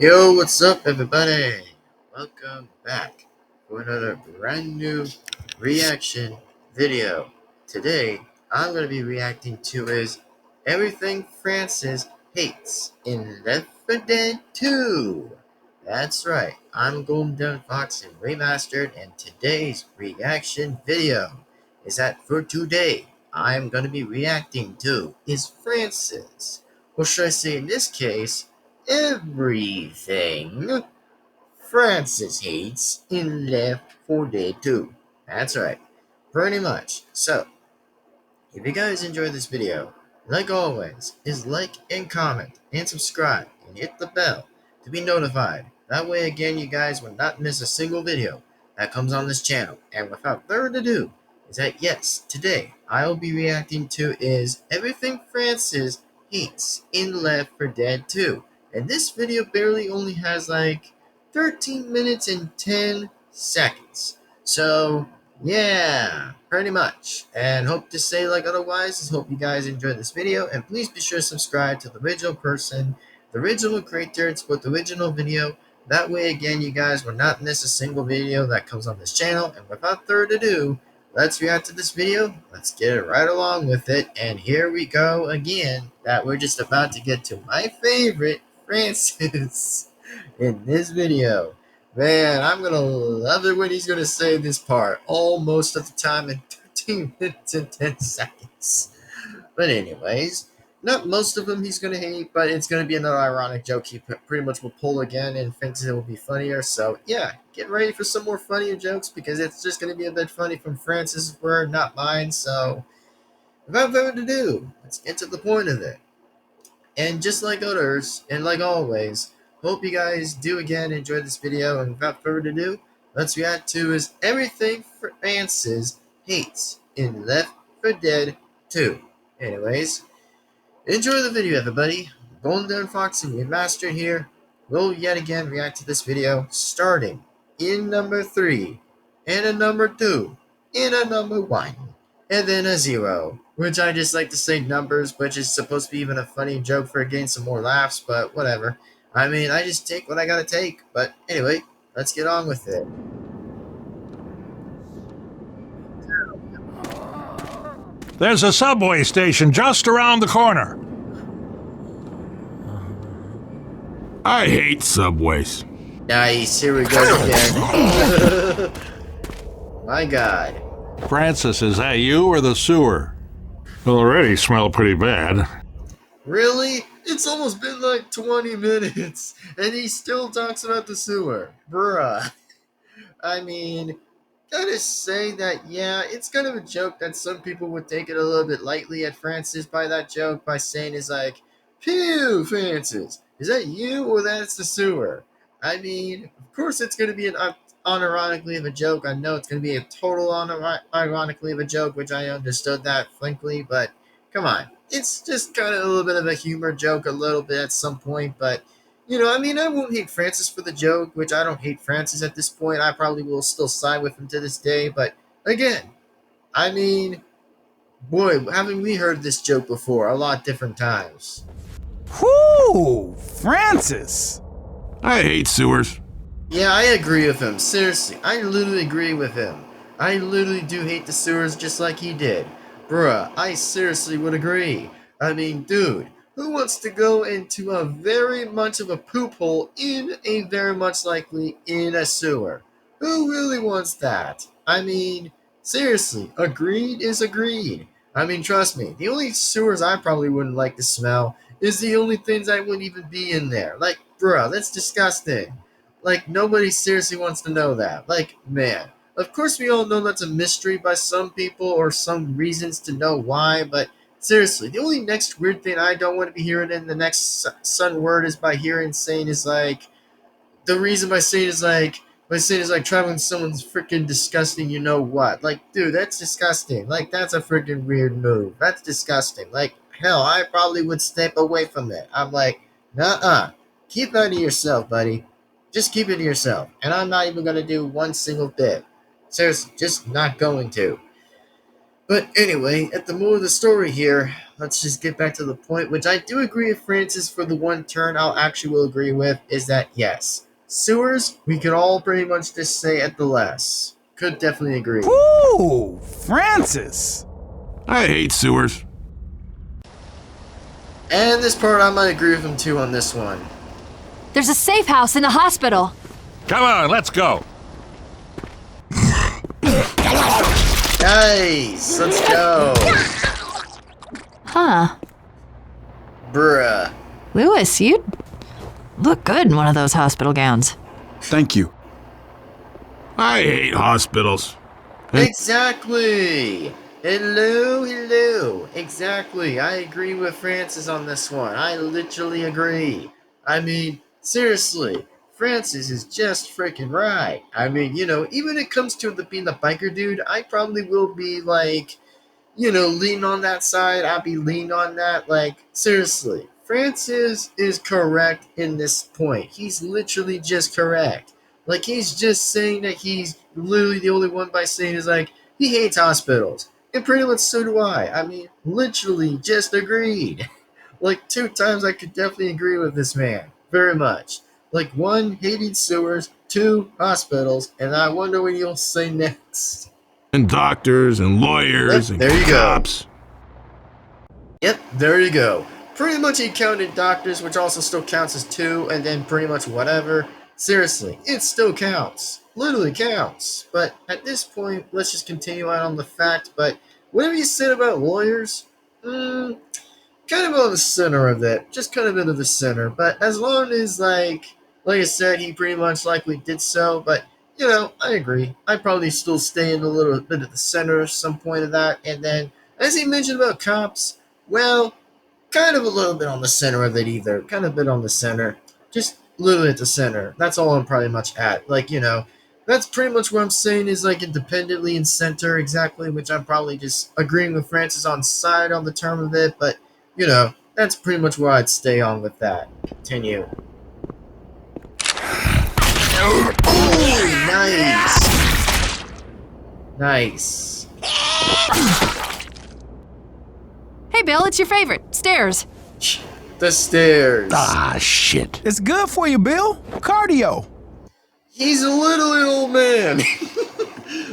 Yo, what's up, everybody? Welcome back for another brand new reaction video. Today, I'm going to be reacting to is everything Francis hates in Left 4 Dead 2. That's right, I'm Devin-Foxy Remastered, and today's reaction video is that for today, I'm going to be reacting to is Francis. Or should I say, in this case, everything Francis hates in Left 4 Dead 2. That's right, pretty much. So, if you guys enjoyed this video, like always, is like and comment and subscribe and hit the bell to be notified. That way, again, you guys will not miss a single video that comes on this channel. And without further ado, is that yes, today I will be reacting to is everything Francis hates in Left 4 Dead 2. And this video barely only has like 13 minutes and 10 seconds. So, yeah, pretty much. And hope to say like otherwise is hope you guys enjoyed this video. And please be sure to subscribe to the original person, the original creator, and support the original video. That way, again, you guys will not miss a single video that comes on this channel. And without further ado, let's react to this video. Let's get right along with it. And here we go again, that we're just about to get to my favorite Francis in this video. Man, I'm gonna love it when he's gonna say this part almost at the time in 13 minutes and 10 seconds. But anyways, not most of them he's gonna hate, but it's gonna be another ironic joke he pretty much will pull again and thinks it will be funnier. So yeah, get ready for some more funnier jokes because it's just gonna be a bit funny from Francis' word, not mine. So without further ado, let's get to the point of it. And just like others, and like always, hope you guys do again enjoy this video. And without further ado, let's react to is everything Francis hates in Left 4 Dead 2. Anyways, enjoy the video, everybody. Devin-Foxy Remastered here. We'll yet again react to this video, starting in number 3, and a number 2, and a number 1, and then a 0. Which I just like to say numbers, which is supposed to be even a funny joke for getting some more laughs, but whatever. I mean, I just take what I gotta take. But anyway, let's get on with it. There's a subway station just around the corner. I hate subways. Nice, here we go again. My God. Francis, is that you or the sewer? Already smell pretty bad. Really? It's almost been like 20 minutes, and he still talks about the sewer. Bruh. I mean, gotta say that, yeah, it's kind of a joke that some people would take it a little bit lightly at Francis by that joke, by saying is like, "Phew, Francis, is that you or that's the sewer?" I mean, of course it's going to be an unironically of a joke. I know it's going to be a total ironically of a joke, which I understood that, frankly, but come on. It's just kind of a little bit of a humor joke a little bit at some point, but you know, I mean, I won't hate Francis for the joke, which I don't hate Francis at this point. I probably will still side with him to this day. But again, I mean, boy, haven't we heard this joke before a lot different times? Whoo! Francis! I hate sewers. Yeah, I agree with him. Seriously, I literally agree with him. I literally do hate the sewers just like he did. Bruh, I seriously would agree. I mean, dude. Who wants to go into a very much of a poop hole in a very much likely in a sewer? Who really wants that? I mean, seriously, agreed is agreed. I mean, trust me, the only sewers I probably wouldn't like to smell is the only things that wouldn't even be in there. Like, bruh, that's disgusting. Like, nobody seriously wants to know that. Like, man. Of course, we all know that's a mystery by some people or some reasons to know why, but seriously, the only next weird thing I don't want to be hearing in the next sun word is by hearing saying is like, the reason by saying is like traveling someone's freaking disgusting, you know what? Like, dude, that's disgusting. Like, that's a freaking weird move. That's disgusting. Like, hell, I probably would step away from it. I'm like, nuh-uh. Keep that to yourself, buddy. Just keep it to yourself. And I'm not even going to do one single bit. Seriously, just not going to. But anyway, at the moral of the story here, let's just get back to the point, which I do agree with Francis for the one turn I'll actually will agree with, is that yes, sewers, we could all pretty much just say at the less. Could definitely agree. Whoo, Francis. I hate sewers. And this part I might agree with him too on this one. There's a safe house in the hospital. Come on, let's go. Guys, let's go. Huh. Bruh. Lewis, you look good in one of those hospital gowns. Thank you. I hate hospitals. Exactly. Hello. Exactly. I agree with Francis on this one. I literally agree. I mean, seriously, Francis is just freaking right. I mean, even when it comes to being the biker dude, I probably will be like, lean on that side. I'll be lean on that. Like, seriously, Francis is correct in this point. He's literally just correct. Like, he's just saying that he's literally the only one by saying is like, he hates hospitals. And pretty much so do I. I mean, literally just agreed. Like, 2 times I could definitely agree with this man. Very much. Like, 1, hating sewers, 2, hospitals, and I wonder what you'll say next. And doctors and lawyers and there you go. cops. Yep, there you go. Pretty much he counted doctors, which also still counts as 2, and then pretty much whatever. Seriously, it still counts. Literally counts. But at this point, let's just continue on the fact. But whatever you said about lawyers, kind of on the center of it. Just kind of into the center. But as long as, like I said, he pretty much likely did so. But, I agree. I'd probably still stay in a little bit at the center at some point of that. And then, as he mentioned about cops, well, kind of a little bit on the center of it either. Kind of a bit on the center. Just literally at the center. That's all I'm probably much at. Like, that's pretty much what I'm saying is like independently in center exactly, which I'm probably just agreeing with Francis on side on the term of it. But, that's pretty much where I'd stay on with that. Continue. Oh, nice. Hey, Bill, it's your favorite. Stairs. The stairs. Ah, shit. It's good for you, Bill. Cardio. He's a little old man.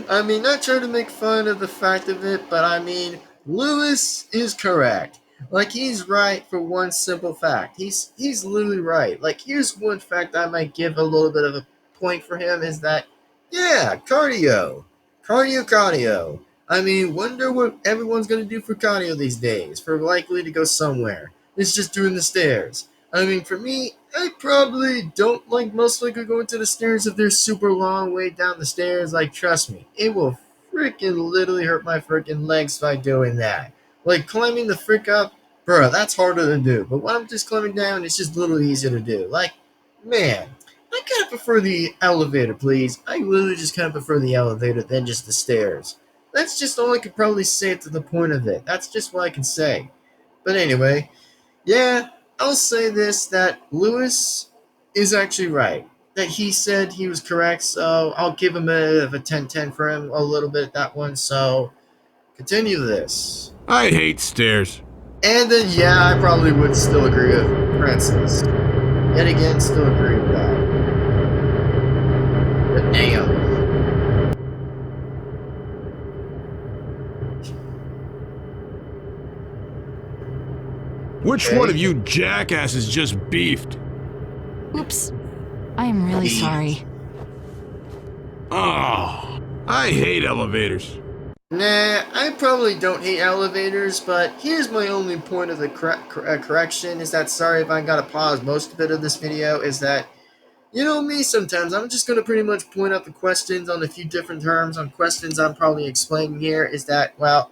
I mean, not trying to make fun of the fact of it, but I mean, Lewis is correct. Like, he's right for one simple fact. He's literally right. Like, here's one fact I might give a little bit of a point for him is that, yeah, cardio. Cardio. I mean, wonder what everyone's going to do for cardio these days, for likely to go somewhere. It's just doing the stairs. I mean, for me, I probably don't like most likely going to the stairs if they're super long way down the stairs. Like, trust me, it will freaking literally hurt my freaking legs by doing that. Like, climbing the frick up, bro, that's harder to do. But when I'm just climbing down, it's just a little easier to do. Like, man, I kind of prefer the elevator, please. I literally just kind of prefer the elevator than just the stairs. That's just all I could probably say to the point of it. That's just what I can say. But anyway, yeah, I'll say this, that Lewis is actually right. That he said he was correct, so I'll give him a bit of a 10-10 for him, a little bit that one, so continue this. I hate stairs. And then, yeah, I probably would still agree with Francis. Yet again, still agree with that. But damn. Which Okay. one of you jackasses just beefed? Oops. I am really sorry. Oh, I hate elevators. Nah, I probably don't hate elevators, but here's my only point of the correction is that, sorry if I gotta pause most of it of this video, is that, me sometimes, I'm just gonna pretty much point out the questions on a few different terms, on questions I'm probably explaining here, is that, well,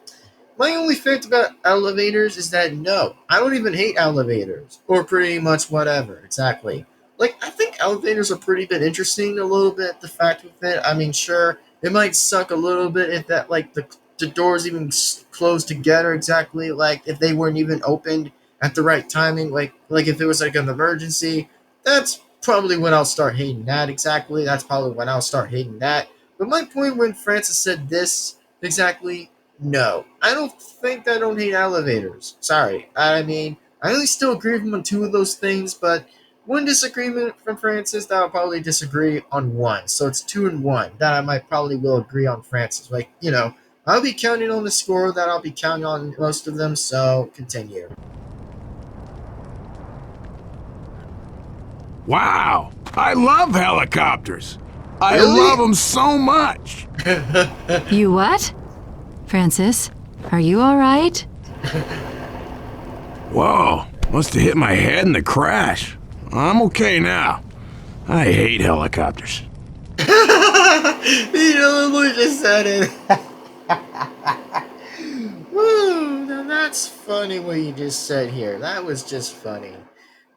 my only fact about elevators is that, no, I don't even hate elevators, or pretty much whatever, exactly. Like, I think elevators are pretty bit interesting a little bit, the fact with it. I mean, sure, it might suck a little bit if that, like, the doors even closed together exactly, like, if they weren't even opened at the right timing, like if it was, like, an emergency. That's probably when I'll start hating that exactly. That's probably when I'll start hating that. But my point when Francis said this exactly No, I don't think I don't hate elevators. Sorry. I mean, I only still agree with him on two of those things, but one disagreement from Francis that I'll probably disagree on one. So it's 2-1 that I might probably will agree on Francis. Like, I'll be counting on the score that I'll be counting on most of them, so continue. Wow, I love helicopters. I Really? love them so much. You what? Francis, are you all right? Whoa, must have hit my head in the crash. I'm okay now. I hate helicopters. You literally just said it. Woo, now that's funny what you just said here. That was just funny.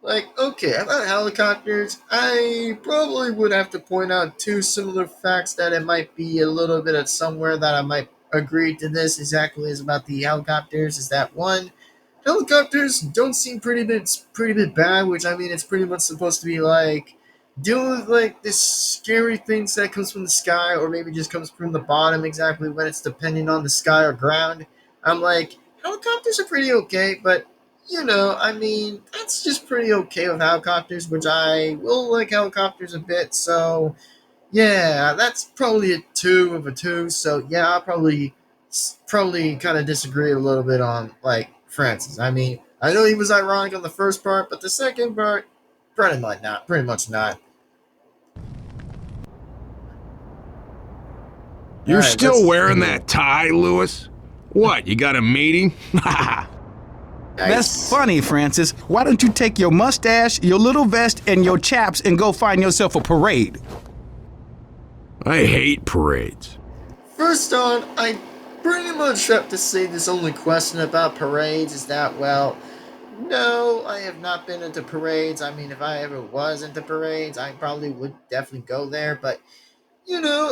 Like, okay, about helicopters, I probably would have to point out two similar facts that it might be a little bit of somewhere that I might agree to this exactly as about the helicopters. Is that one? Helicopters don't seem pretty bit bad, which I mean it's pretty much supposed to be like dealing with like this scary things that comes from the sky or maybe just comes from the bottom exactly when it's depending on the sky or ground. I'm like, helicopters are pretty okay, but I mean, that's just pretty okay with helicopters, which I will like helicopters a bit, so yeah, that's probably a 2 of a 2. So yeah, I'll probably kind of disagree a little bit on like Francis. I mean, I know he was ironic on the first part, but the second part, pretty much not. Pretty much not. You're All right, still let's wearing continue. that tie, Lewis? What, you got a meeting? That's Nice. funny, Francis. Why don't you take your mustache, your little vest, and your chaps and go find yourself a parade? I hate parades. First on, I pretty much have to say this only question about parades is that, well, no, I have not been into parades. I mean, if I ever was into parades, I probably would definitely go there. But,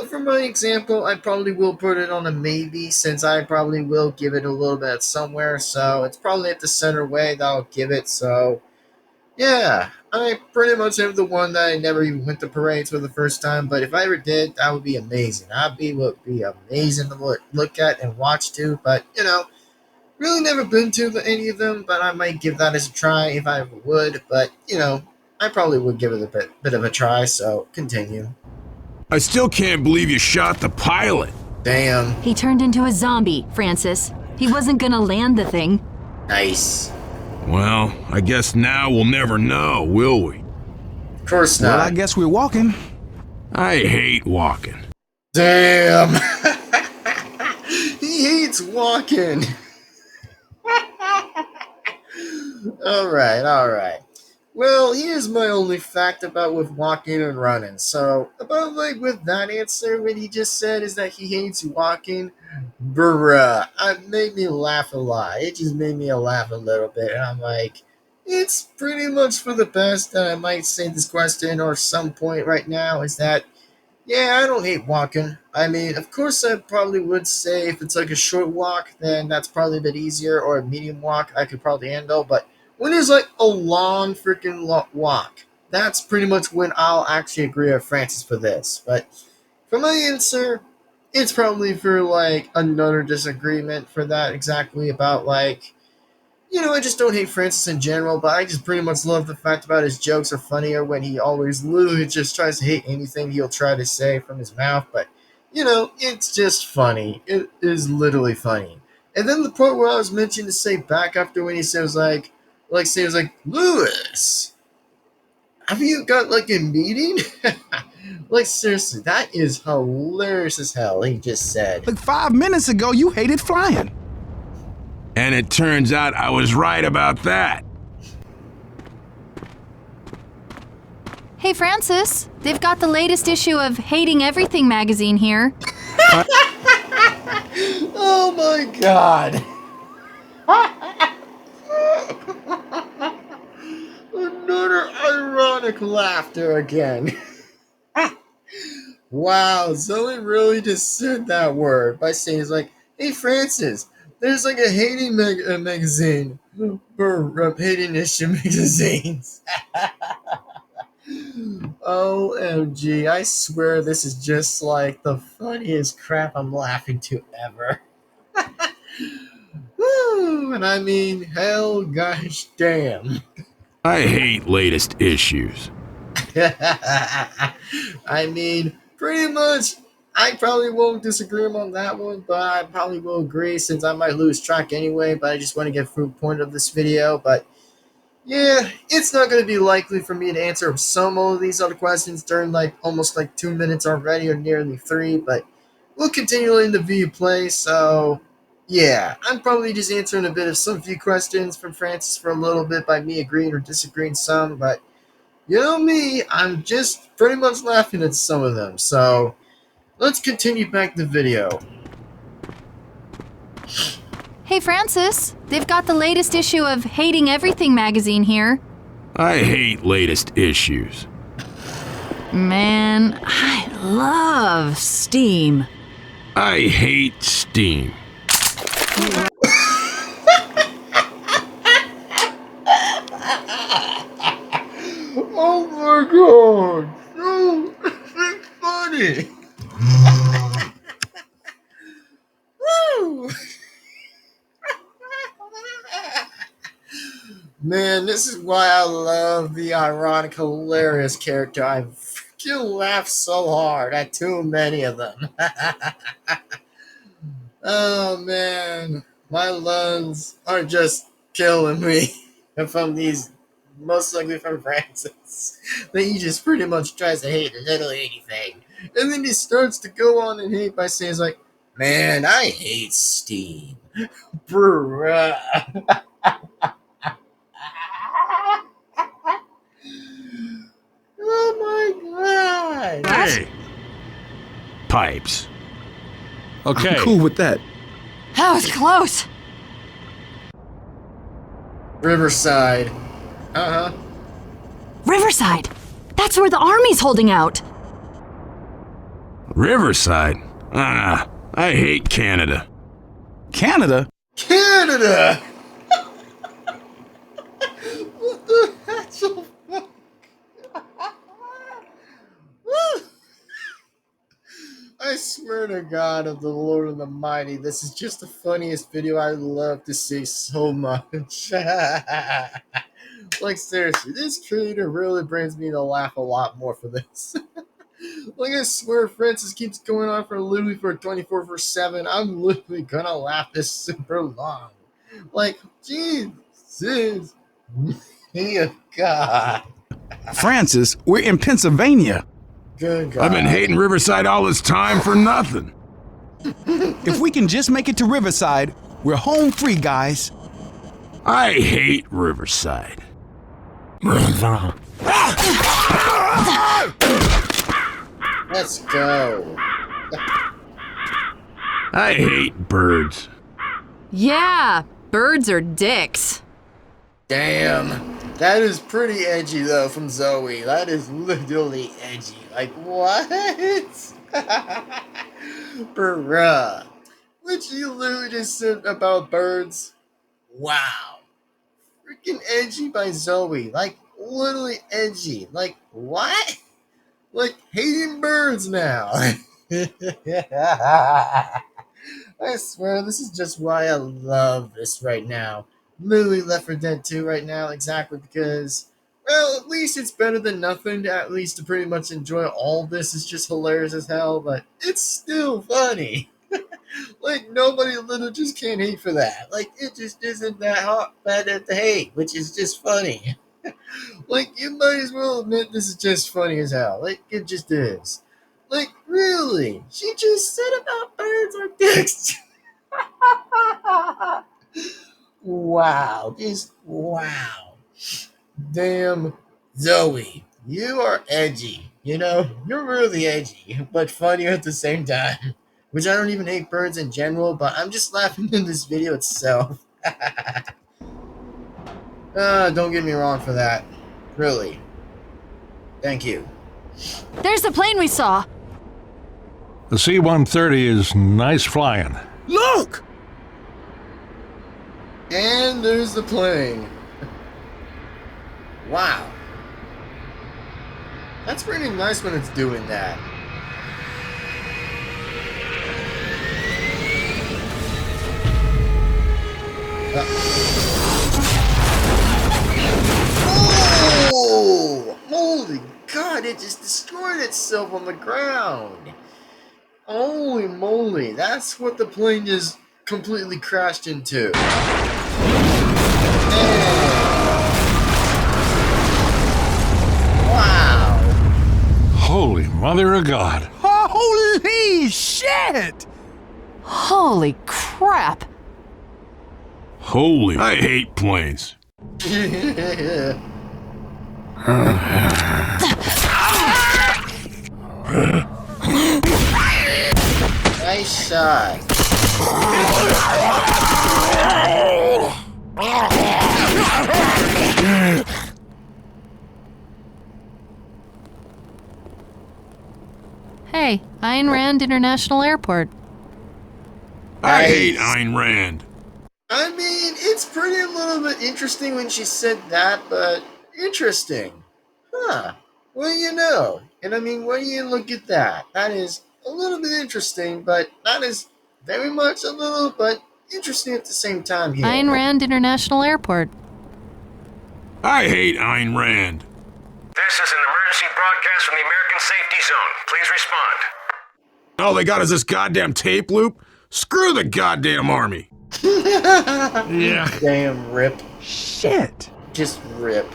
for my example, I probably will put it on a maybe since I probably will give it a little bit somewhere. So it's probably at the center way that I'll give it. So, yeah, I pretty much am the one that I never even went to parades for the first time. But if I ever did, that would be amazing. Would be amazing to look at and watch too. But, really never been to any of them, but I might give that as a try if I ever would. But I probably would give it a bit of a try. So continue. I still can't believe you shot the pilot. Damn, He turned into a zombie, Francis. He wasn't gonna land the thing. nice. Well, I guess now we'll never know, will we? Of course Well, not. I guess we're walking. I hate walking. Damn. He hates walking. All right. Well, here's my only fact about with walking and running. So, about like with that answer, what he just said is that he hates walking. Bruh, it made me laugh a lot. It just made me laugh a little bit. And I'm like, it's pretty much for the best that I might say this question or some point right now is that, yeah, I don't hate walking. I mean, of course, I probably would say if it's like a short walk, then that's probably a bit easier, or a medium walk, I could probably handle. But when it's like a long freaking walk, that's pretty much when I'll actually agree with Francis for this. But for my answer, it's probably for like another disagreement for that exactly about like I just don't hate Francis in general, but I just pretty much love the fact about his jokes are funnier when he always literally just tries to hate anything he'll try to say from his mouth. But, it's just funny. It is literally funny. And then the part where I was mentioned to say back after when he says Lewis, have you got like a meeting? Like seriously, that is hilarious as hell. He just said. Like 5 minutes ago, you hated flying. And it turns out I was right about that. Hey, Francis, they've got the latest issue of Hating Everything magazine here. Oh my god. Another ironic laughter again. Wow, Zoe really just said that word by saying, it's like, hey Francis, there's like a hating magazine for hating issue magazines. OMG, I swear this is just like the funniest crap I'm laughing to ever. and I mean hell gosh damn. I hate latest issues. I mean, pretty much, I probably won't disagree on that one, but I probably will agree since I might lose track anyway, but I just want to get through the point of this video, but yeah, it's not going to be likely for me to answer some of these other questions during like almost like 2 minutes already or nearly 3, but we'll continue in the video play, so yeah, I'm probably just answering a bit of some few questions from Francis for a little bit by me agreeing or disagreeing some, but you know me, I'm just pretty much laughing at some of them, so let's continue back the video. Hey, Francis, they've got the latest issue of Hating Everything magazine here. I hate latest issues. Man, I love Steam. I hate Steam. Oh my god, no, it's funny. Woo! Man, this is why I love the ironic, hilarious character. I freaking laugh so hard at too many of them. Oh man, my lungs are just killing me from these, most likely from Francis, that he just pretty much tries to hate literally anything. And then he starts to go on and hate by saying, like, man, I hate Steam. Bruh. Oh my god. Hey! Pipes. Okay. I'm cool with that. That was close. Riverside. Uh-huh. Riverside. That's where the army's holding out. Riverside? I hate Canada. Canada? Canada! What the actual fuck? I swear to God of the Lord of the Mighty, this is just the funniest video I love to see so much. Like seriously, this creator really brings me to laugh a lot more for this. Like I swear Francis keeps going on for literally for 24/7. I'm literally gonna laugh this super long. Like, Jesus. Dear God. Francis, we're in Pennsylvania. Good God. I've been hating Riverside all this time for nothing. If we can just make it to Riverside, we're home free, guys. I hate Riverside. Let's go. I hate birds. Yeah, birds are dicks. Damn. That is pretty edgy though from Zoe. That is literally edgy. Like what? Bruh. What you literally just said about birds? Wow. Freaking edgy by Zoe. Like literally edgy. Like what? Like hating birds now. I swear this is just why I love this right now. Literally Left 4 Dead 2 right now, exactly because, well, at least it's better than nothing, at least to pretty much enjoy all this. Is just hilarious as hell, but it's still funny. Like, nobody literally just can't hate for that. Like, it just isn't that hot bad to hate, which is just funny. Like, you might as well admit this is just funny as hell. Like, it just is. Like, really? She just said about birds are dicks. Wow, just wow. Damn, Zoe, you are edgy. You know, you're really edgy, but funny at the same time. Which I don't even hate birds in general, but I'm just laughing in this video itself. Don't get me wrong for that. Really. Thank you. There's the plane we saw. The C-130 is nice flying. Look! And there's the plane. Wow. That's pretty nice when it's doing that. Oh! Holy God, it just destroyed itself on the ground. Holy moly, that's what the plane just completely crashed into. Wow. Holy mother of God. Holy shit! Holy crap! Holy, I hate planes. Nice shot. Hey, Ayn Rand International Airport. I hate Ayn Rand. I mean, it's pretty a little bit interesting when she said that, but interesting. Huh. Well, you know. And I mean, when you look at that, that is a little bit interesting, but that is very much a little but interesting at the same time here. Ayn Rand International Airport. I hate Ayn Rand. This is an emergency broadcast from the American Safety Zone. Please respond. All they got is this goddamn tape loop? Screw the goddamn army. Yeah. Damn rip. Shit. Just rip.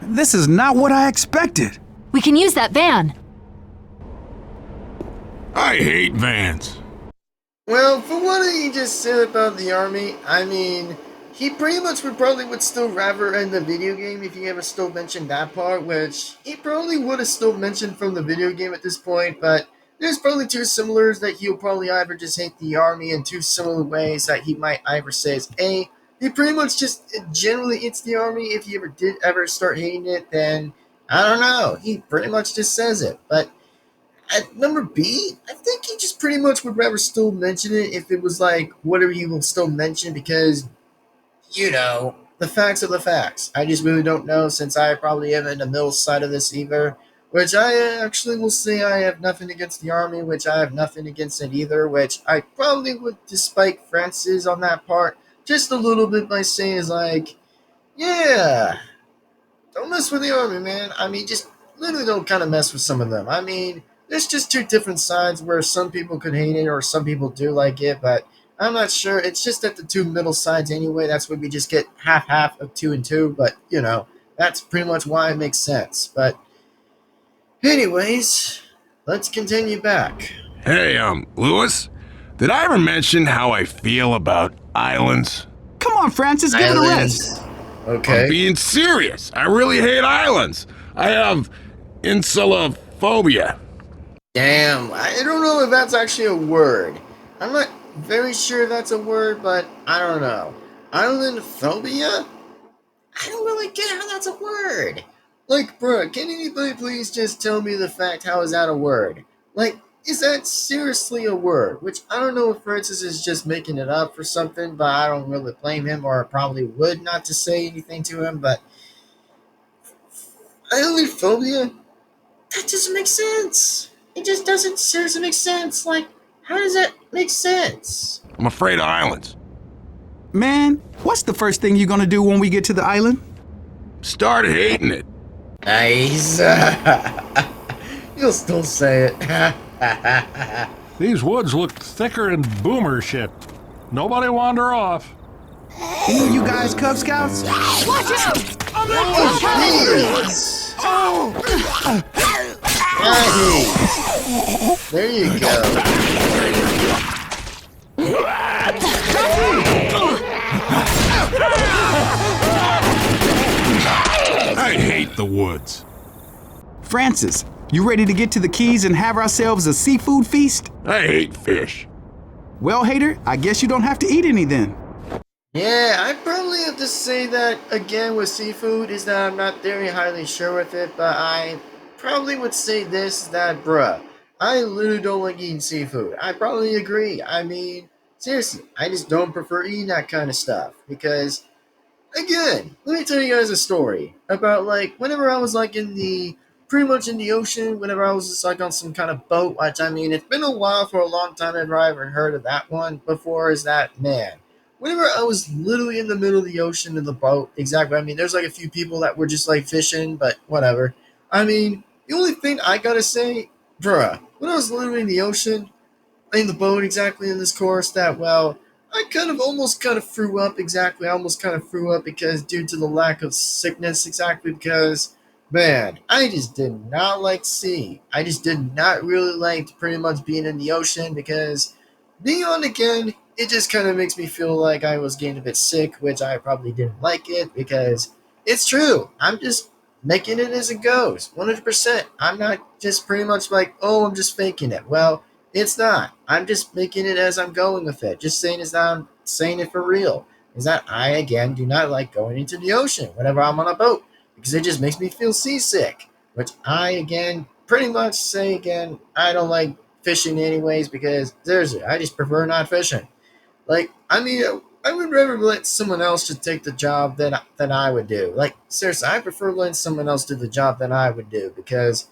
This is not what I expected. We can use that van. I hate vans. Well, for what he just said about the army, I mean, he pretty much would still rather end the video game if he ever still mentioned that part, which he probably would have still mentioned from the video game at this point, but there's probably two similars that he'll probably either just hate the army in two similar ways that he might either say is A, he pretty much just generally hates the army. If he did ever start hating it, then I don't know. He pretty much just says it. But at number B, I think he just pretty much would rather still mention it if it was like whatever he will still mention because, you know, the facts are the facts. I just really don't know since I probably am in the middle side of this either. Which I actually will say I have nothing against the army, which I have nothing against it either, which I probably would despite Francis on that part just a little bit by saying is like, yeah, don't mess with the army, man. I mean, just literally don't kind of mess with some of them. I mean, there's just two different sides where some people could hate it or some people do like it, but I'm not sure. It's just at the two middle sides anyway. That's where we just get half of 2 and 2, but, you know, that's pretty much why it makes sense. But anyways, let's continue back. Hey, Lewis, did I ever mention how I feel about islands? Come on, Francis, give it a rest. Okay. I'm being serious. I really hate islands. I have insulaphobia. Damn, I don't know if that's actually a word. I'm not very sure that's a word, but I don't know. Island phobia? I don't really get how that's a word. Like, bruh, can anybody please just tell me the fact how is that a word? Like, is that seriously a word? Which I don't know if Francis is just making it up for something, but I don't really blame him, or I probably would not to say anything to him, but island phobia? That doesn't make sense. It just doesn't seriously make sense. Like, how does that make sense? I'm afraid of islands. Man, what's the first thing you're gonna do when we get to the island? Start hating it. Nice. You'll still say it. These woods look thicker than boomer shit. Nobody wander off. Any of you guys Cub Scouts? Watch out! Jeez. Nice. There you go. I hate the woods. Francis, you ready to get to the Keys and have ourselves a seafood feast? I hate fish. Well, hater, I guess you don't have to eat any then. Yeah, I probably have to say that again with seafood is that I'm not very highly sure with it, but I probably would say this, that bruh, I literally don't like eating seafood. I probably agree. I mean, seriously, I just don't prefer eating that kind of stuff because, again, let me tell you guys a story about like whenever I was like pretty much in the ocean, whenever I was just like on some kind of boat, which I mean, it's been a while for a long time ever I ever heard of that one before, is that, man, whenever I was literally in the middle of the ocean in the boat, exactly. I mean, there's like a few people that were just like fishing, but whatever. I mean, the only thing I gotta say, bruh, when I was literally in the ocean, in the boat exactly in this course, that, well, I almost kind of threw up exactly. I almost kind of threw up because due to the lack of sickness exactly because, man, I just did not like sea. I just did not really like pretty much being in the ocean because being on again, it just kind of makes me feel like I was getting a bit sick, which I probably didn't like it because it's true. I'm just making it as it goes, 100%. I'm not just pretty much like, oh, I'm just faking it. Well, it's not. I'm just making it as I'm going with it. Just saying is that I'm saying it for real. Is that I again do not like going into the ocean whenever I'm on a boat because it just makes me feel seasick. Which I again pretty much say again I don't like fishing anyways because seriously I just prefer not fishing. Like I mean I would rather let someone else just take the job than I would do. Like seriously I prefer letting someone else do the job than I would do because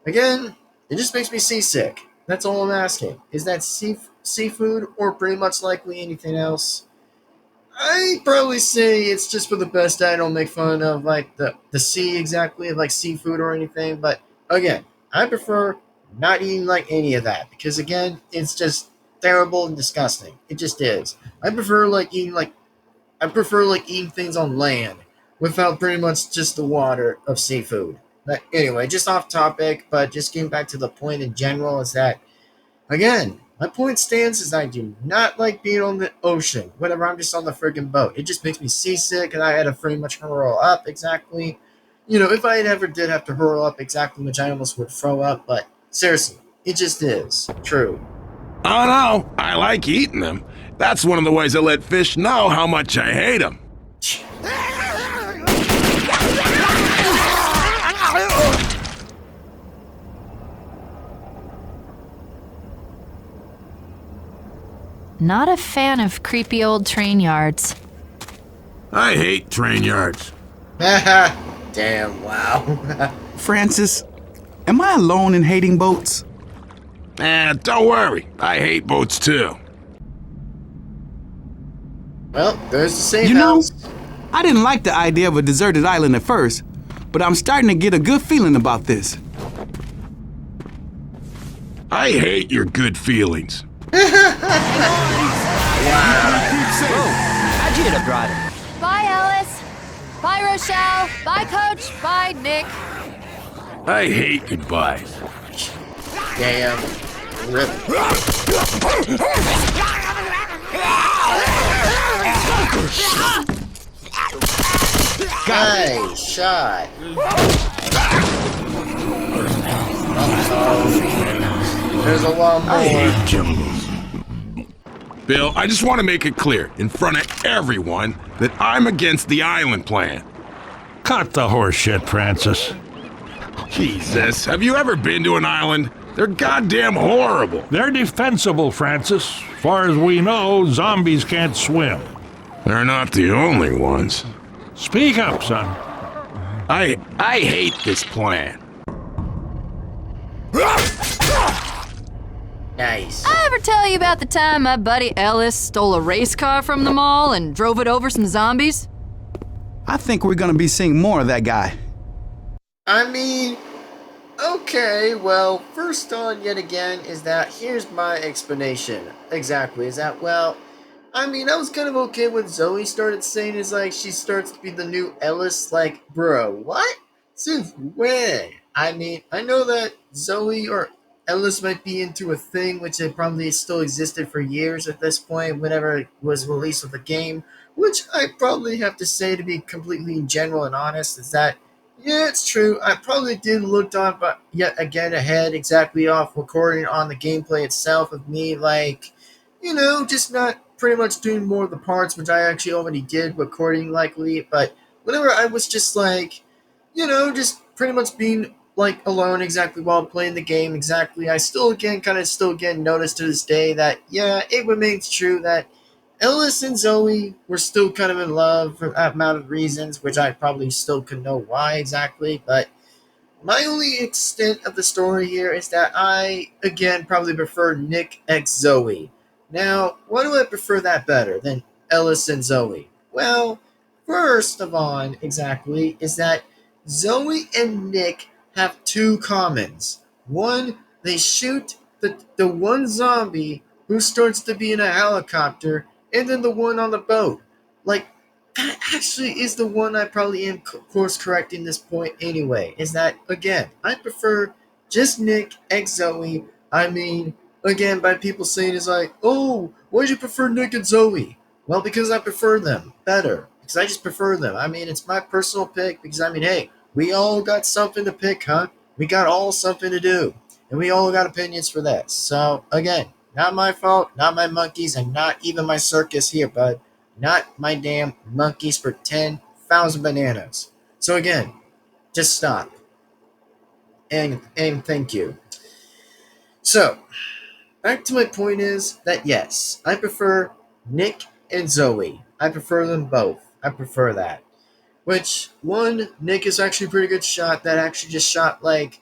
again, it just makes me seasick. That's all I'm asking. Is that seafood or pretty much likely anything else? I probably say it's just for the best. I don't make fun of like the sea exactly, of like seafood or anything. But again, I prefer not eating like any of that because again, it's just terrible and disgusting. It just is. I prefer like eating things on land without pretty much just the water of seafood. But anyway, just off topic, but just getting back to the point in general is that again, my point stands is I do not like being on the ocean whenever I'm just on the friggin' boat. It just makes me seasick and I had to pretty much hurl up exactly. You know, if I ever did have to hurl up exactly, which I almost would throw up, but seriously, it just is. True. Oh no, I like eating them. That's one of the ways I let fish know how much I hate them. Not a fan of creepy old train yards. I hate train yards. Damn, wow. Francis, am I alone in hating boats? Don't worry, I hate boats too. Well, there's the safe You know, house. I didn't like the idea of a deserted island at first, but I'm starting to get a good feeling about this. I hate your good feelings. How'd you end up driving? Bye, Alice. Bye, Rochelle. Bye, Coach. Bye, Nick. I hate goodbyes. Damn. Rip. Nice shot. There's a lot more. I hate jungles. Bill, I just want to make it clear, in front of everyone, that I'm against the island plan. Cut the horse shit, Francis. Jesus, have you ever been to an island? They're goddamn horrible. They're defensible, Francis. Far as we know, zombies can't swim. They're not the only ones. Speak up, son. I hate this plan. Nice. I ever tell you about the time my buddy Ellis stole a race car from the mall and drove it over some zombies? I think we're gonna be seeing more of that guy. I mean, okay, well, first on yet again is that here's my explanation. Exactly, is that, well, I mean, I was kind of okay when Zoe started saying is like she starts to be the new Ellis, like, bro, what? Since when? I mean, I know that Zoe or Ellis might be into a thing which it probably still existed for years at this point, whenever it was released with the game, which I probably have to say, to be completely general and honest, is that yeah, it's true. I probably did looked on, but yet again ahead exactly off recording on the gameplay itself of me, like, you know, just not pretty much doing more of the parts, which I actually already did recording likely, but whenever I was just like, you know, just pretty much being like alone exactly while playing the game exactly, I still again kind of still getting noticed to this day that, yeah, it remains true that Ellis and Zoe were still kind of in love for that amount of reasons, which I probably still could know why exactly, but my only extent of the story here is that I, again, probably prefer Nick x Zoe. Now, why do I prefer that better than Ellis and Zoe? Well, first of all, exactly, is that Zoe and Nick have two commons. One, they shoot the one zombie who starts to be in a helicopter, and then the one on the boat. Like, that actually is the one I probably am course correcting this point anyway. Is that, again, I prefer just Nick ex Zoe. I mean, again, by people saying is like, oh, why'd you prefer Nick and Zoe? Well, because I prefer them better. Because I just prefer them. I mean, it's my personal pick because, I mean, hey, we all got something to pick, huh? We got all something to do. And we all got opinions for that. So, again, not my fault, not my monkeys, and not even my circus here, bud. Not my damn monkeys for 10,000 bananas. So, again, just stop. And thank you. So, back to my point is that yes, I prefer Nick and Zoe. I prefer them both. I prefer that. Which, one, Nick is actually a pretty good shot that actually just shot, like,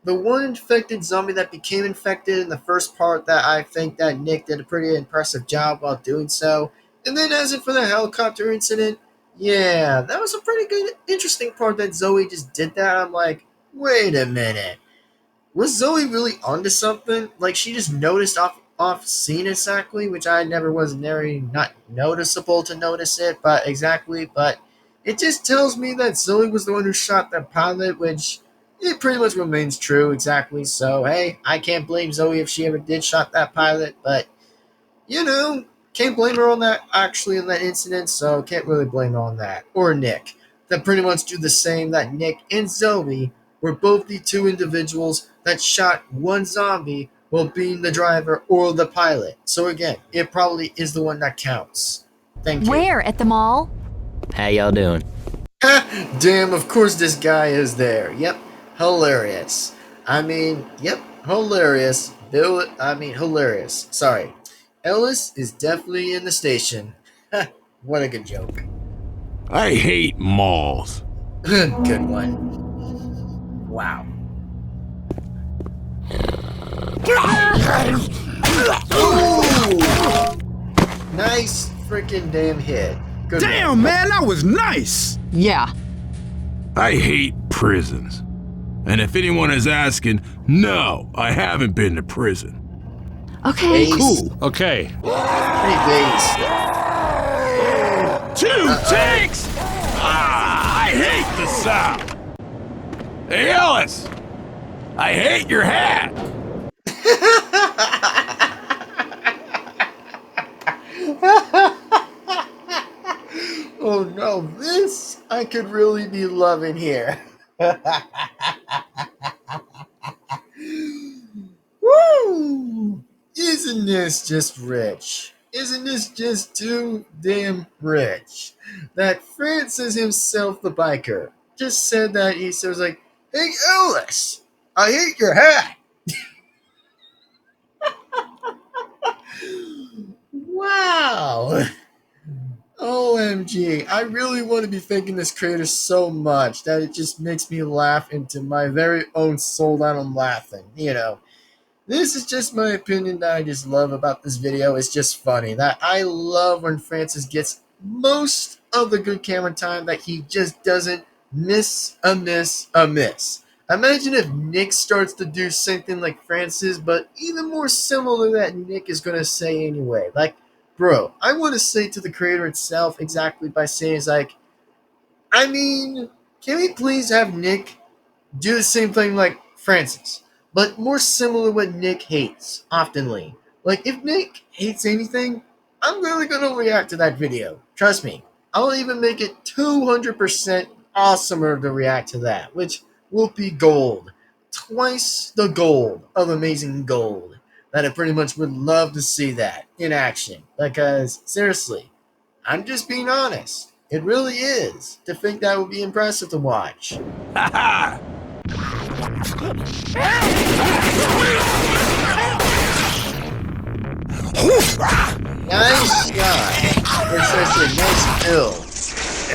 the one infected zombie that became infected in the first part that I think that Nick did a pretty impressive job while doing so. And then as for the helicopter incident, yeah, that was a pretty good, interesting part that Zoe just did that. I'm like, wait a minute. Was Zoe really onto something? Like, she just noticed off scene exactly, which I never was very not noticeable to notice it, but exactly, but it just tells me that Zoe was the one who shot that pilot, which it pretty much remains true, exactly. So, hey, I can't blame Zoe if she ever did shot that pilot, but, you know, can't blame her on that, actually, in that incident, so can't really blame her on that. Or Nick. That pretty much do the same, that Nick and Zoe were both the two individuals that shot one zombie while being the driver or the pilot. So again, it probably is the one that counts. Thank you. Where? At the mall? How y'all doing? Ha! Damn, of course this guy is there. Yep, hilarious. I mean, yep, hilarious. Hilarious. Sorry. Ellis is definitely in the station. What a good joke. I hate malls. Good one. Wow. Ooh! Nice freaking damn hit. Good Damn, one. man, that was nice. Yeah. I hate prisons. And if anyone is asking, no, I haven't been to prison. Okay. Base. Cool. Okay. Pretty base. Two tanks! Ah, I hate the sound. Hey, Ellis! I hate your hat! Oh no, this I could really be loving here. Woo! Isn't this just rich? Isn't this just too damn rich? That Francis himself, the biker, just said that he was like, hey Ellis, I hate your hat. Wow. OMG, I really want to be thanking this creator so much that it just makes me laugh into my very own soul that I'm laughing, you know. This is just my opinion that I just love about this video. It's just funny that I love when Francis gets most of the good camera time that he just doesn't miss a miss. Imagine if Nick starts to do something like Francis, but even more similar that Nick is going to say anyway. Like, bro, I want to say to the creator itself exactly by saying it's like, I mean, can we please have Nick do the same thing like Francis, but more similar what Nick hates, oftenly. Like, if Nick hates anything, I'm really going to react to that video. Trust me. I'll even make it 200% awesomer to react to that, which will be gold. Twice the gold of Amazing Gold. That I pretty much would love to see that in action. Because, seriously, I'm just being honest. It really is. To think that would be impressive to watch. Ha ha! Nice shot. Or such a nice kill.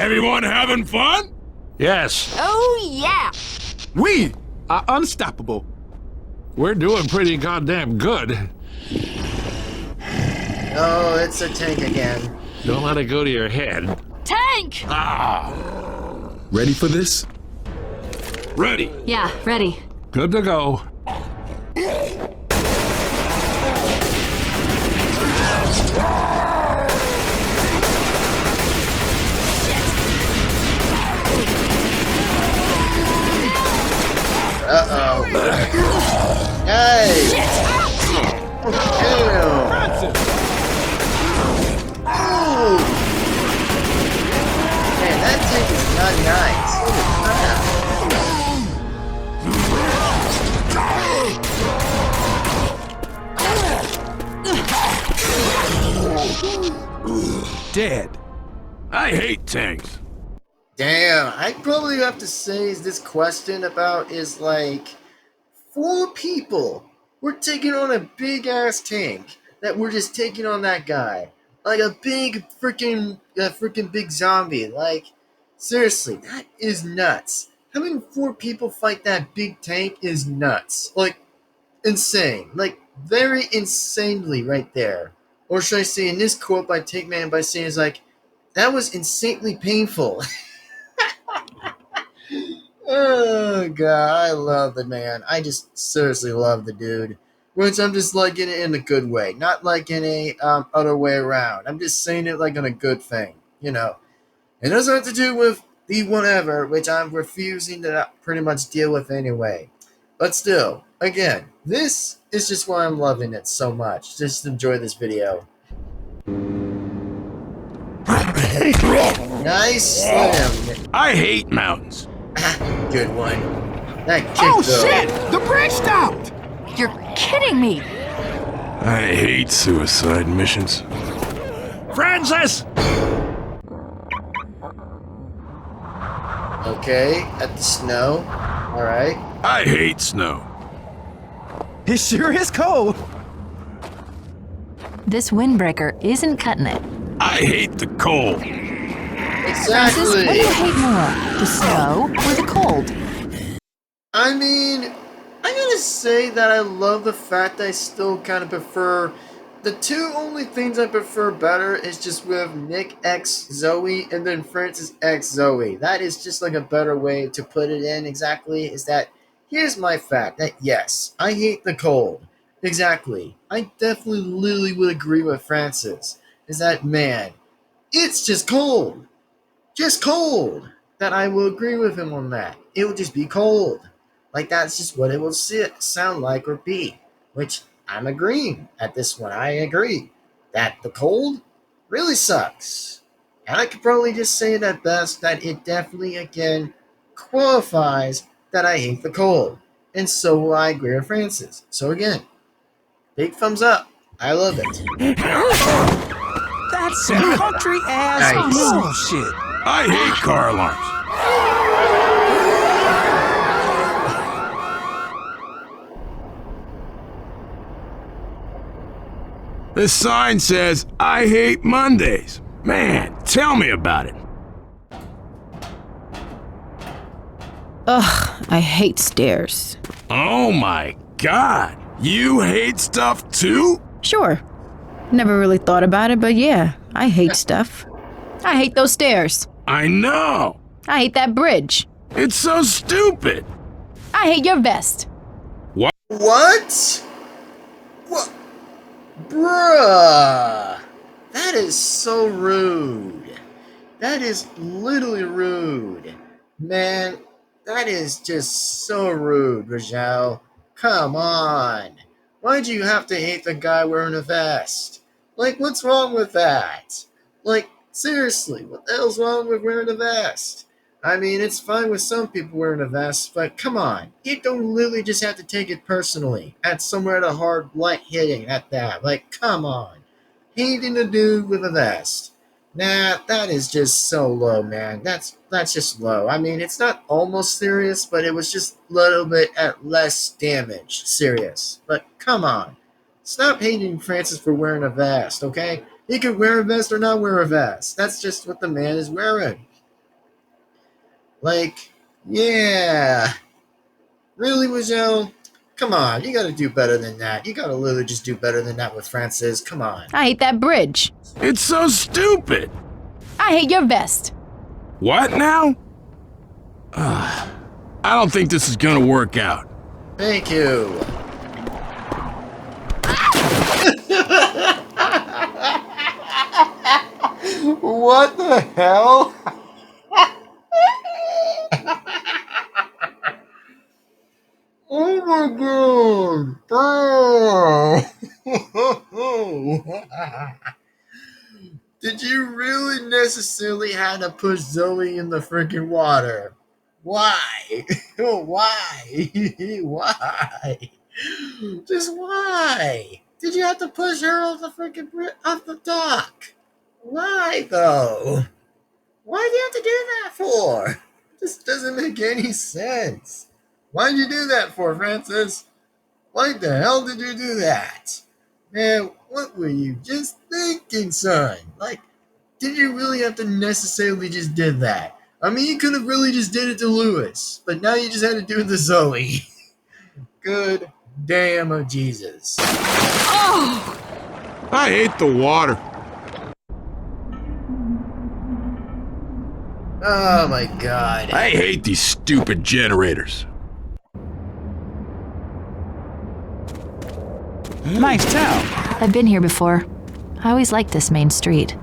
Everyone having fun? Yes, Oh, yeah. We are unstoppable. we're doing pretty goddamn good. Oh, it's a tank again. Don't let it go to your head. Tank! Ready for this? Ready. Yeah, ready. Good to go. Uh-oh. Hey! Ew. Ooh. Man, that tank is not nice. Holy crap. Dead. I hate tanks. Damn, I probably have to say is this question about is like 4 people. We're taking on a big ass tank that we're just taking on that guy. Like a big freaking big zombie. Like seriously, that is nuts. Having 4 people fight that big tank is nuts. Like insane. Like very insanely right there. Or should I say in this quote by Tank Man by saying is like that was insanely painful. Oh god, I love the man. I just seriously love the dude. Which I'm just like in a good way, not like in a other way around. I'm just saying it like on a good thing, you know. It doesn't have to do with the whatever, which I'm refusing to pretty much deal with anyway. But still, again, this is just why I'm loving it so much. Just enjoy this video. Nice slam. I hate mountains. Good one. That kick Oh though. shit! The bridge stopped! You're kidding me! I hate suicide missions. Francis! Okay, at the snow. Alright. I hate snow. It sure is cold. This windbreaker isn't cutting it. I hate the cold. Francis, what do you Exactly. hate more? The snow or the cold? I mean, I gotta say that I love the fact that I still kind of prefer. The 2 only things I prefer better is just with Nick X Zoe and then Francis X Zoe. That is just like a better way to put it in exactly. Is that here's my fact that yes, I hate the cold. Exactly. I definitely literally would agree with Francis. Is that man, it's just cold. Just cold. That I will agree with him on that. It will just be cold. Like that's just what it will sound like or be. Which I'm agreeing at this one. I agree that the cold really sucks. And I could probably just say it at best that it definitely again qualifies that I hate the cold. And so will I agree with Francis. So again, big thumbs up. I love it. That's some country ass Nice. bullshit. I hate car alarms. The sign says, I hate Mondays. Man, tell me about it. Ugh, I hate stairs. Oh my God. You hate stuff too? Sure. Never really thought about it, but yeah, I hate stuff. I hate those stairs. I know. I hate that bridge. It's so stupid. I hate your vest. What? What? Bruh. That is so rude. That is literally rude. Man, that is just so rude, Rajel. Come on. Why'd you have to hate the guy wearing a vest? Like, what's wrong with that? Like, seriously, what the hell's wrong with wearing a vest? I mean, it's fine with some people wearing a vest, but come on. You don't literally just have to take it personally. At somewhere at a hard light hitting at that. Like, come on. Hating a dude with a vest. Nah, that is just so low, man. That's just low. I mean, it's not almost serious, but it was just a little bit at less damage serious. But come on. Stop hating Francis for wearing a vest, okay? He could wear a vest or not wear a vest. That's just what the man is wearing. Like, yeah. Really, Wajel? Come on, you gotta do better than that. You gotta literally just do better than that with Francis. Come on. I hate that bridge. It's so stupid. I hate your vest. What now? I don't think this is gonna work out. Thank you. What the hell? Oh my god! Did you really necessarily have to push Zoe in the freaking water? Why? Why? Why? Just why? Did you have to push her off the freaking off the dock? Why though? Why do you have to do that for? This doesn't make any sense. Why'd you do that for, Francis? Why the hell did you do that? Man, what were you just thinking, son? Like, did you really have to necessarily just did that? I mean, you could have really just did it to Lewis, but now you just had to do it to Zoe. Good damn of Jesus. I hate the water. Oh my god. I hate these stupid generators. Nice town. I've been here before. I always liked this main street.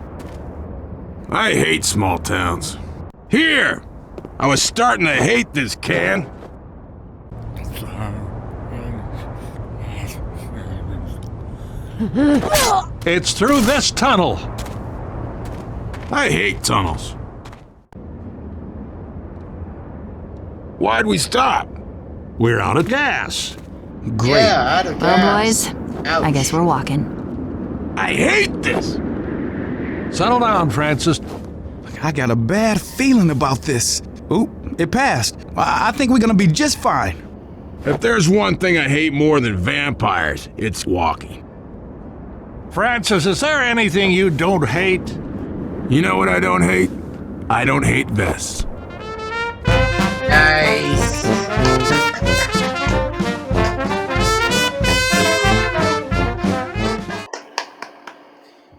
I hate small towns. Here! I was starting to hate this can. It's through this tunnel. I hate tunnels. Why'd we stop? We're out of gas. Great. Yeah, out of Well, gas. boys, Ouch. I guess we're walking. I hate this. Settle down, Francis. I got a bad feeling about this. Oop, it passed. I think we're gonna be just fine. If there's one thing I hate more than vampires, it's walking. Francis, is there anything you don't hate? You know what I don't hate? I don't hate vests. Nice.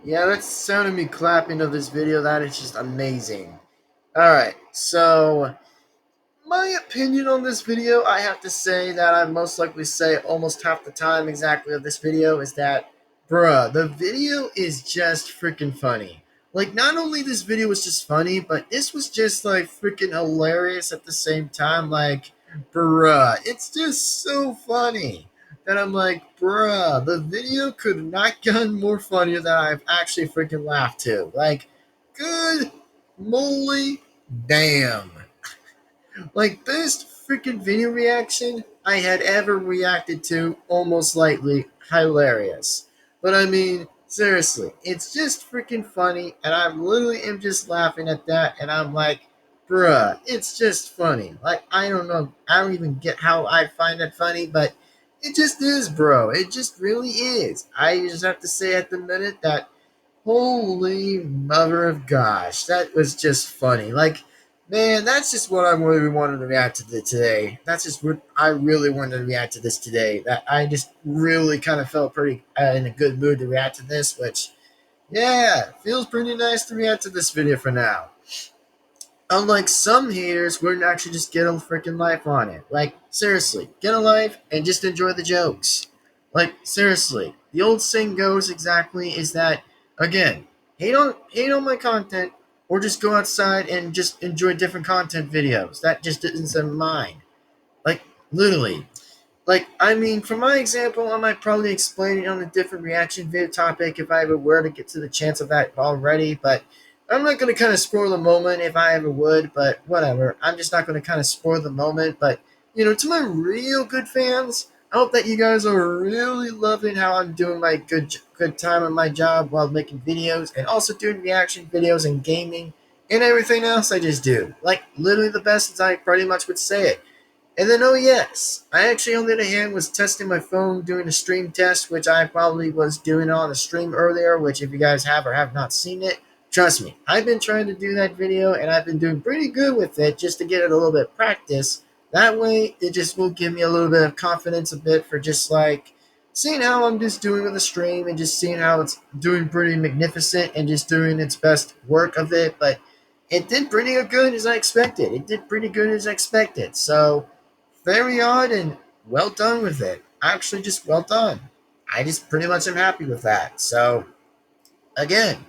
Yeah, that's the sound of me clapping of this video. That is just amazing. Alright, so my opinion on this video, I have to say that I most likely say almost half the time exactly of this video is that, bruh, the video is just freaking funny. Like, not only this video was just funny, but this was just, like, freaking hilarious at the same time. Like, bruh, it's just so funny that I'm like, bruh, the video could not gotten more funnier than I've actually freaking laughed to. Like, good moly damn. Like, best freaking video reaction I had ever reacted to, almost slightly hilarious. But I mean, seriously, it's just freaking funny, and I literally am just laughing at that, and I'm like, bruh, it's just funny. Like, I don't know, I don't even get how I find that funny, but it just is, bro. It just really is. I just have to say at the minute that, holy mother of gosh, that was just funny. Like, man, that's just what I really wanted to react to today. That's just what I really wanted to react to this today. That I just really kind of felt pretty in a good mood to react to this, which, yeah, feels pretty nice to react to this video for now. Unlike some haters, we're actually just get a freaking life on it. Like, seriously, get a life and just enjoy the jokes. Like, seriously, the old saying goes exactly is that, again, hate on my content, or just go outside and just enjoy different content videos. That just isn't mine. Like, literally. Like, I mean, for my example, I might probably explain it on a different reaction video topic if I ever were to get to the chance of that already, but I'm not going to kind of spoil the moment if I ever would, but whatever. I'm just not going to kind of spoil the moment, but, you know, to my real good fans, I hope that you guys are really loving how I'm doing my good time on my job while making videos, and also doing reaction videos and gaming and everything else I just do. Like, literally the best as I pretty much would say it. And then, oh yes, I actually on the other hand was testing my phone, doing a stream test, which I probably was doing on a stream earlier, which if you guys have or have not seen it, trust me, I've been trying to do that video, and I've been doing pretty good with it just to get it a little bit of practice That way, it just will give me a little bit of confidence, a bit for just like seeing how I'm just doing with the stream and just seeing how it's doing pretty magnificent and just doing its best work of it. But it did pretty good as I expected. It did pretty good as I expected. So very odd and well done with it. Actually, just well done. I just pretty much am happy with that. So again,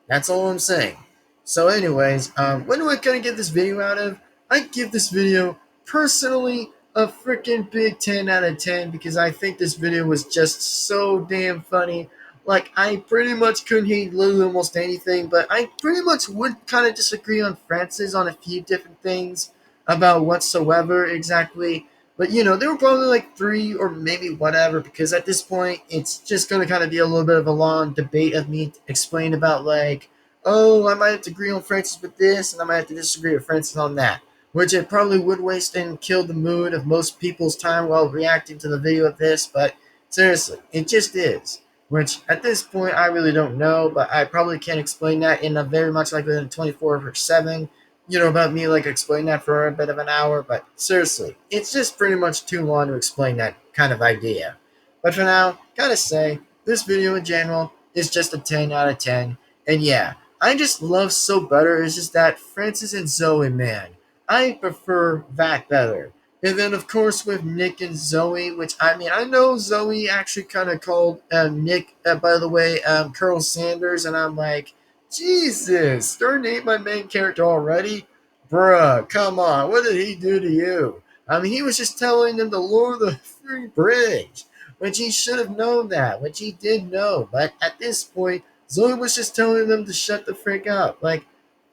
that's all I'm saying. So anyways, when do I kind of get this video out of? I give this video, personally, a freaking big 10 out of 10 because I think this video was just so damn funny. Like, I pretty much couldn't hate literally almost anything, but I pretty much would kind of disagree on Francis on a few different things about whatsoever exactly. But, you know, there were probably like 3 or maybe whatever, because at this point, it's just going to kind of be a little bit of a long debate of me explaining about, like, oh, I might have to agree on Francis with this, and I might have to disagree with Francis on that, which it probably would waste and kill the mood of most people's time while reacting to the video of this, but seriously, it just is. Which, at this point, I really don't know, but I probably can't explain that in a very much like within 24/7, you know, about me, like, explain that for a bit of an hour, but seriously, it's just pretty much too long to explain that kind of idea. But for now, gotta say, this video in general is just a 10 out of 10, and yeah, I just love So Better. It's just that Francis and Zoe, man, I prefer that better. And then, of course, with Nick and Zoe, which, I mean, I know Zoe actually kind of called Nick, by the way, Colonel Sanders, and I'm like, Jesus, starting to hate my main character already? Bruh, come on, what did he do to you? I mean, he was just telling them to lower the free bridge, which he should have known that, which he did know, but at this point, Zoe was just telling them to shut the frick up. Like,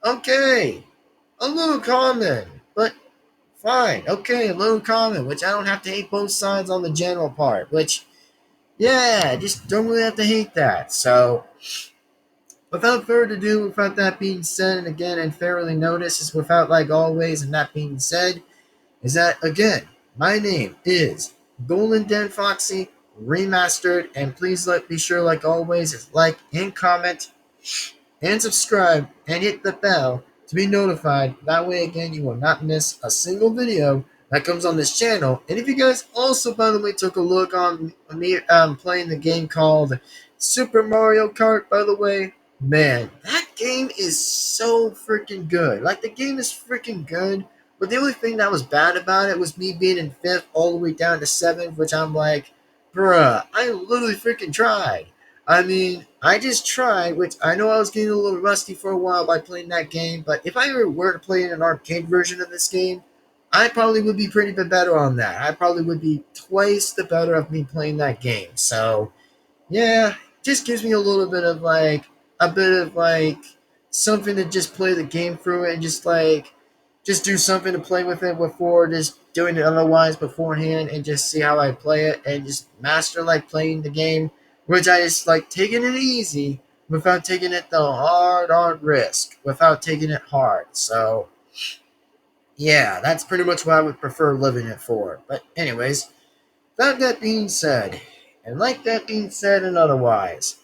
okay, a little common, but fine. Okay, a little common, which I don't have to hate both sides on the general part, which, yeah, just don't really have to hate that. So, without further ado, without that being said, and again, and fairly notice, is without like always, and that being said, is that, again, my name is Golden Devin-Foxy Remastered, and please be sure, like always, is like and comment and subscribe and hit the bell to be notified. That way, again, you will not miss a single video that comes on this channel. And if you guys also, by the way, took a look on me playing the game called Super Mario Kart, by the way, man, that game is so freaking good. Like, the game is freaking good, but the only thing that was bad about it was me being in 5th all the way down to 7th, which I'm like, bruh, I literally freaking tried. I mean, I just tried, which I know I was getting a little rusty for a while by playing that game, but if I were to play an arcade version of this game, I probably would be pretty bit better on that. I probably would be twice the better of me playing that game. So, yeah, just gives me a bit of like something to just play the game through and just do something to play with it before just doing it otherwise beforehand, and just see how I play it and just master like playing the game, which I just like taking it easy without taking it the hard risk, without taking it hard. So yeah, that's pretty much what I would prefer living it for. But anyways, that being said, and like that being said and otherwise,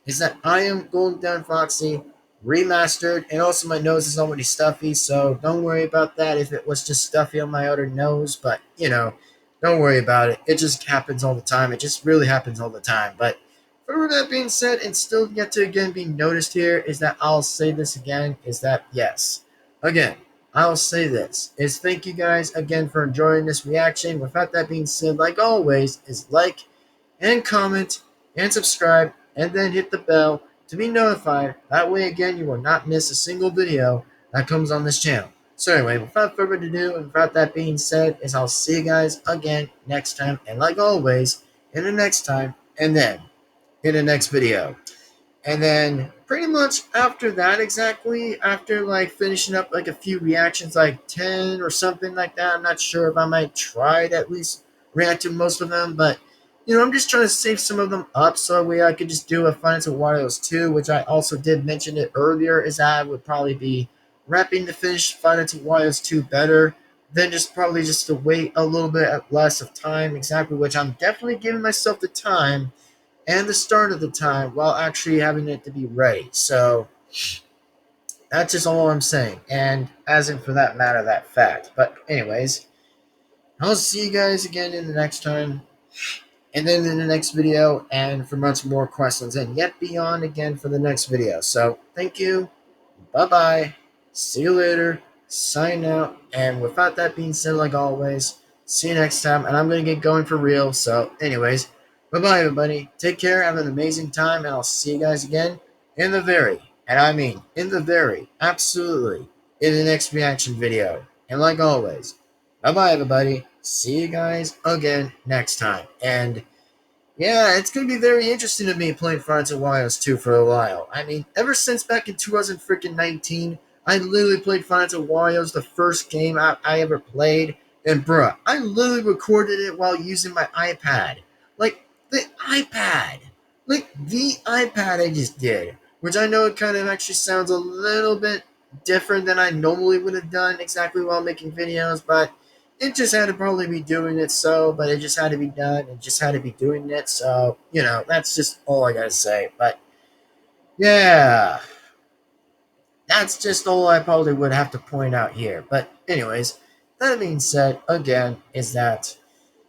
is that I am Golden Devin-Foxy Remastered, and also my nose is already stuffy, so don't worry about that if it was just stuffy on my other nose, but, you know, don't worry about it. It just happens all the time. It just really happens all the time. But for that being said, and still yet to again be noticed here, is that I'll say this again, is that, yes, again, I'll say this, is thank you guys again for enjoying this reaction. Without that being said, like always, is like and comment and subscribe, and then hit the bell to be notified. That way, again, you will not miss a single video that comes on this channel. So anyway, without further ado, and without that being said, is I'll see you guys again next time, and like always, in the next time, and then in the next video. And then pretty much after that, exactly, after like finishing up like a few reactions, like 10 or something like that, I'm not sure if I might try to at least react to most of them, but you know, I'm just trying to save some of them up so that way I could just do a Finance of Warriors 2, which I also did mention it earlier, is that I would probably be wrapping to finish Finance of Warriors 2 better than just probably just to wait a little bit less of time, exactly, which I'm definitely giving myself the time and the start of the time while actually having it to be ready. So that's just all I'm saying, and as in for that matter, that fact. But anyways, I'll see you guys again in the next time, and then in the next video, and for much more questions, and yet beyond again for the next video. So, thank you. Bye-bye. See you later. Sign out. And without that being said, like always, see you next time. And I'm going to get going for real. So, anyways, bye-bye, everybody. Take care. Have an amazing time. And I'll see you guys again in the absolutely, in the next reaction video. And like always, bye-bye, everybody. See you guys again next time. And yeah, it's going to be very interesting to me playing Friends of Wilds 2 for a while. I mean, ever since back in 2019, I literally played Friends of Wilds, the first game I ever played. And bruh, I literally recorded it while using my iPad. Like, the iPad. Like, the iPad I just did. Which I know it kind of actually sounds a little bit different than I normally would have done exactly while making videos, but it just had to probably be doing it but it just had to be done. It just had to be doing it. So, that's just all I gotta say. But, yeah, that's just all I probably would have to point out here. But, anyways, that being said, again, is that,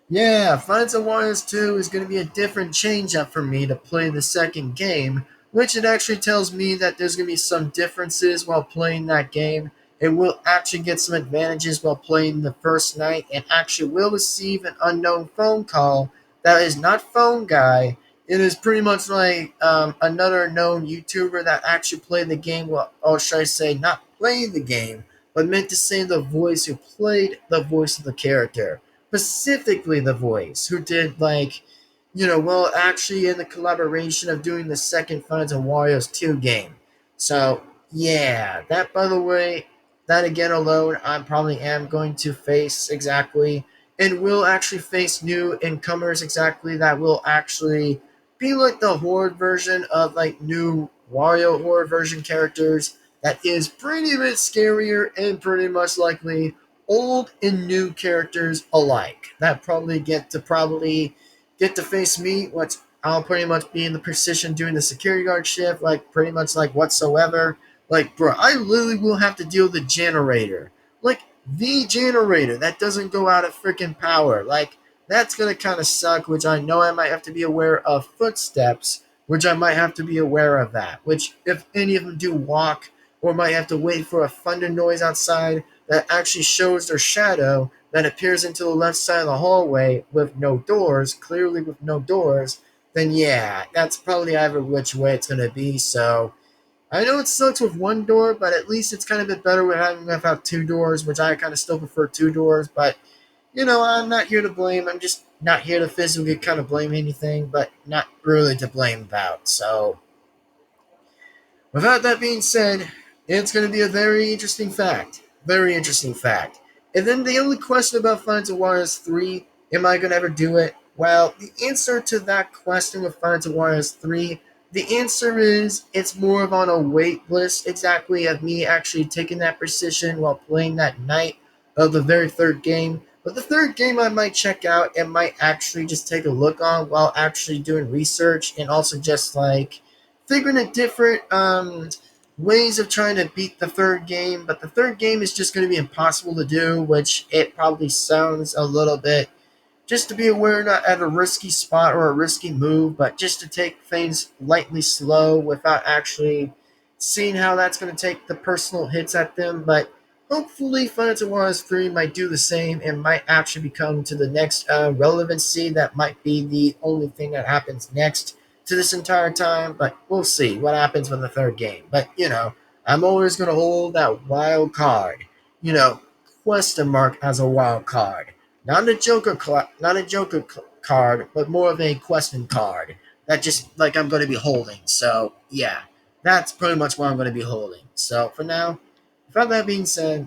yeah, Friends of Wilds 2 is going to be a different change up for me to play the second game, which it actually tells me that there's going to be some differences while playing that game. It will actually get some advantages while playing the first night, and actually will receive an unknown phone call that is not Phone Guy. It is pretty much like another known YouTuber that actually played the game, well, or should I say not playing the game, but meant to say the voice who played the voice of the character. Specifically the voice, who did well, actually in the collaboration of doing the second Friends of Wilds 2 game. So, yeah, that by the way, that again alone, I probably am going to face exactly, and will actually face new incomers exactly that will actually be like the Horde version of like new Wario Horde version characters that is pretty bit scarier and pretty much likely old and new characters alike that probably get to face me, which I'll pretty much be in the position doing the security guard shift, like pretty much like whatsoever. Like, bro, I literally will have to deal with the generator. Like, the generator that doesn't go out of freaking power. Like, that's gonna kind of suck, which I know I might have to be aware of footsteps, which I might have to be aware of that. Which, if any of them do walk, or might have to wait for a thunder noise outside that actually shows their shadow that appears into the left side of the hallway with no doors, clearly with no doors, then yeah, that's probably either which way it's gonna be. So I know it sucks with one door, but at least it's kind of a bit better with having without two doors, which I kind of still prefer two doors. But I'm not here to blame. I'm just not here to physically kind of blame anything, but not really to blame about. So without that being said, it's going to be a very interesting fact. Very interesting fact. And then the only question about Friends of Wilds 3, am I going to ever do it? Well, the answer to that question with Friends of Wilds 3, the answer is it's more of on a wait list exactly of me actually taking that precision while playing that night of the very third game. But the third game I might check out and might actually just take a look on while actually doing research and also just like figuring a different ways of trying to beat the third game, but the third game is just going to be impossible to do, which it probably sounds a little bit, just to be aware, not at a risky spot or a risky move, but just to take things lightly slow without actually seeing how that's going to take the personal hits at them. But hopefully Friends of Wilds 3 might do the same and might actually become to the next relevancy that might be the only thing that happens next to this entire time, but we'll see what happens with the third game. But, I'm always going to hold that wild card, question mark as a wild card. Not a Joker card, but more of a question card that just, like, I'm going to be holding. So, yeah, that's pretty much what I'm going to be holding. So, for now, without that being said,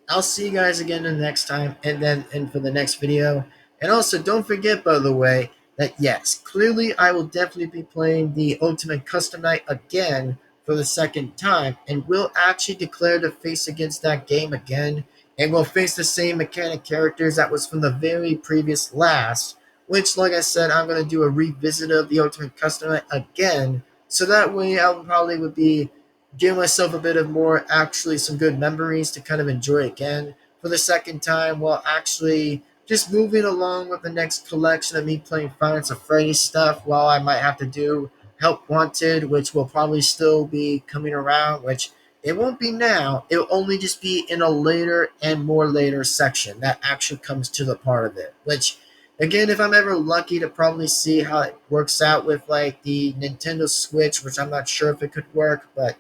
I'll see you guys again in the next time and for the next video. And also, don't forget, by the way, that yes, clearly I will definitely be playing the Ultimate Custom Night again for the second time, and will actually declare to face against that game again, and will face the same mechanic characters that was from the very previous last, which, like I said, I'm going to do a revisit of the Ultimate Custom Night again, so that way I probably would be give myself a bit of more, actually some good memories to kind of enjoy again for the second time while actually just moving along with the next collection of me playing Five Nights at Freddy's stuff, while I might have to do Help Wanted, which will probably still be coming around, which it won't be now. It will only just be in a later and more later section that actually comes to the part of it, which again, if I'm ever lucky to probably see how it works out with like the Nintendo Switch, which I'm not sure if it could work, but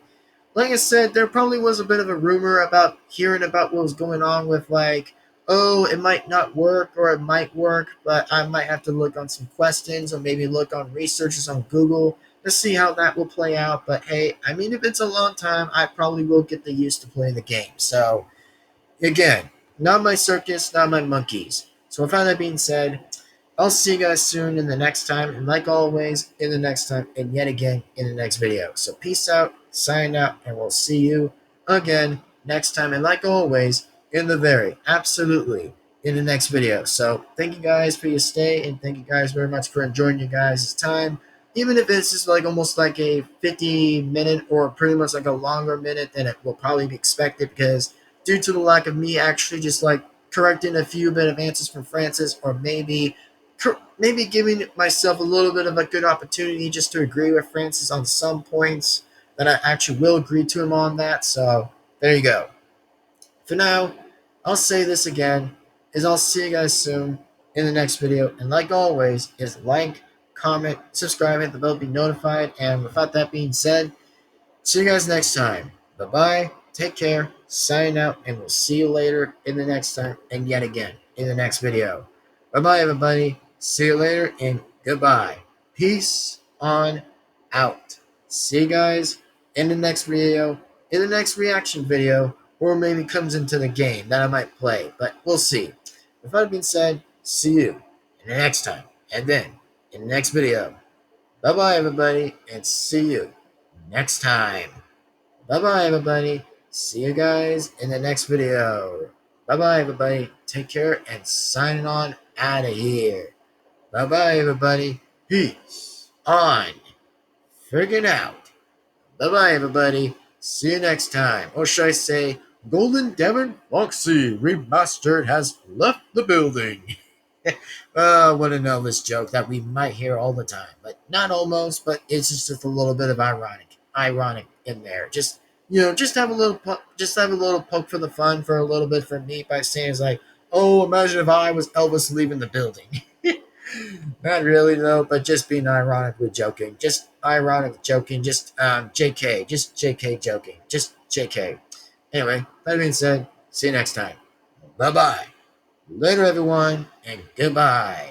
like I said, there probably was a bit of a rumor about hearing about what was going on with like, oh, it might not work or it might work, but I might have to look on some questions or maybe look on researches on Google to see how that will play out. But hey, I mean, if it's a long time, I probably will get the used to playing the game. So again, not my circus, not my monkeys. So with all that being said, I'll see you guys soon in the next time, and like always, in the next time, and yet again in the next video. So peace out, sign out, and we'll see you again next time, and like always, in the very, absolutely, in the next video. So thank you guys for your stay, and thank you guys very much for enjoying your guys' time. Even if it's just like almost like a 50-minute or pretty much like a longer minute than it will probably be expected, because due to the lack of me actually just like correcting a few bit of answers from Francis, or maybe giving myself a little bit of a good opportunity just to agree with Francis on some points that I actually will agree to him on that. So there you go. For now, I'll say this again, is I'll see you guys soon in the next video. And like always, is like, comment, subscribe, hit the bell to be notified. And without that being said, see you guys next time. Bye-bye. Take care. Sign out. And we'll see you later in the next time. And yet again in the next video. Bye-bye, everybody. See you later. And goodbye. Peace on out. See you guys in the next video. In the next reaction video. Or maybe comes into the game that I might play. But we'll see. With that being said, see you in the next time. And then in the next video. Bye-bye, everybody. And see you next time. Bye-bye, everybody. See you guys in the next video. Bye-bye, everybody. Take care and signing on out of here. Bye-bye, everybody. Peace on. Friggin' out. Bye-bye, everybody. See you next time. Or should I say, Golden Devin-Foxy Remastered has left the building. What an Elvis joke that we might hear all the time. But not almost, but it's just a little bit of ironic in there. Just just have a little poke for the fun for a little bit for me by saying it's like, oh, imagine if I was Elvis leaving the building. Not really though, but just being ironically joking. Just ironic joking. Just JK. Just JK joking. Just JK. Anyway, that being said, see you next time. Bye-bye. Later, everyone, and goodbye.